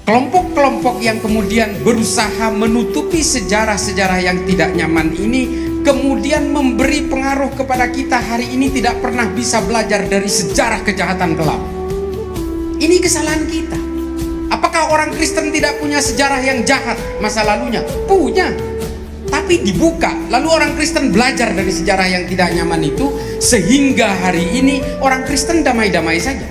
kelompok-kelompok yang kemudian berusaha menutupi sejarah-sejarah yang tidak nyaman ini kemudian memberi pengaruh kepada kita hari ini tidak pernah bisa belajar dari sejarah kejahatan kelam. Ini kesalahan kita. Apakah orang Kristen tidak punya sejarah yang jahat masa lalunya? Punya. Tapi dibuka, lalu orang Kristen belajar dari sejarah yang tidak nyaman itu, sehingga hari ini orang Kristen damai-damai saja.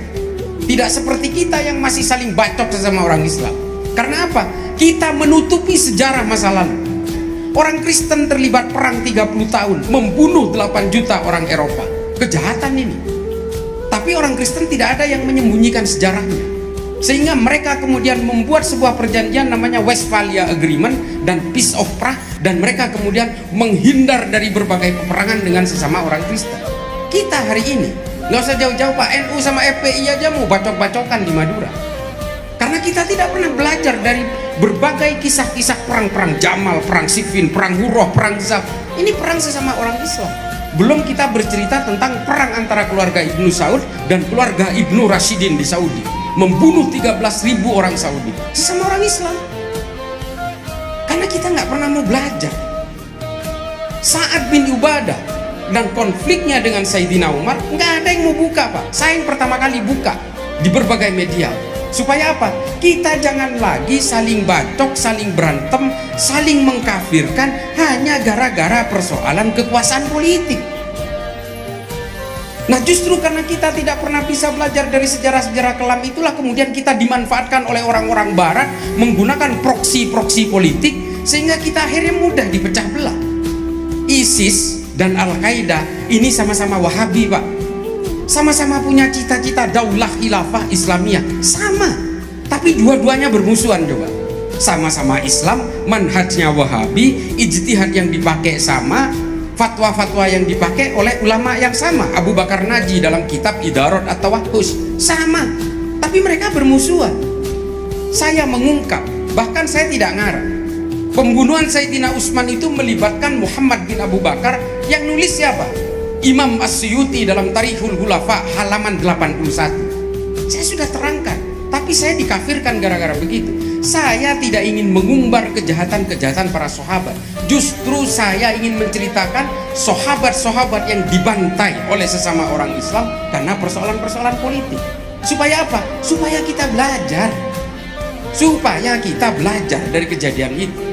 Tidak seperti kita yang masih saling bacok sesama orang Islam. Karena apa? Kita menutupi sejarah masa lalu. Orang Kristen terlibat perang 30 tahun, membunuh 8 juta orang Eropa. Kejahatan ini. Tapi orang Kristen tidak ada yang menyembunyikan sejarahnya. Sehingga mereka kemudian membuat sebuah perjanjian namanya Westphalia Agreement dan Peace of Prague, dan mereka kemudian menghindar dari berbagai peperangan dengan sesama orang Kristen. Kita hari ini nggak usah jauh-jauh Pak, NU sama FPI aja mau bacok-bacokan di Madura. Karena kita tidak pernah belajar dari berbagai kisah-kisah perang-perang Jamal, perang Siffin, perang Hurrah, perang Zaf. Ini perang sesama orang Islam. Belum kita bercerita tentang perang antara keluarga Ibnu Saud dan keluarga Ibnu Rashidin di Saudi, membunuh 13.000 orang Saudi sesama orang Islam. Karena kita nggak pernah mau belajar. Sa'ad bin Ubadah dan konfliknya dengan Sayyidina Umar, nggak ada yang mau buka Pak. Saya yang pertama kali buka di berbagai media. Supaya apa? Kita jangan lagi saling bacok, saling berantem, saling mengkafirkan hanya gara-gara persoalan kekuasaan politik. Nah, justru karena kita tidak pernah bisa belajar dari sejarah-sejarah kelam itulah kemudian kita dimanfaatkan oleh orang-orang barat menggunakan proksi-proksi politik, sehingga kita akhirnya mudah dipecah belah. ISIS dan Al-Qaeda ini sama-sama Wahabi Pak, sama-sama punya cita-cita daulah khilafah Islamiyah, sama, tapi dua-duanya bermusuhan. Coba, sama-sama Islam, manhajnya Wahabi, ijtihad yang dipakai sama, fatwa-fatwa yang dipakai oleh ulama yang sama. Abu Bakar Naji dalam kitab Idarat atau Wahus sama, tapi mereka bermusuhan. Saya mengungkap, bahkan saya tidak ngarang, pembunuhan Sayyidina Utsman itu melibatkan Muhammad bin Abu Bakar, yang nulis siapa? Imam As-Suyuti dalam Tarikhul Khulafa halaman 81. Saya sudah terangkan, tapi saya dikafirkan gara-gara begitu. Saya tidak ingin mengumbar kejahatan-kejahatan para sahabat. Justru saya ingin menceritakan sahabat-sahabat yang dibantai oleh sesama orang Islam karena persoalan-persoalan politik. Supaya apa? Supaya kita belajar. Supaya kita belajar dari kejadian itu.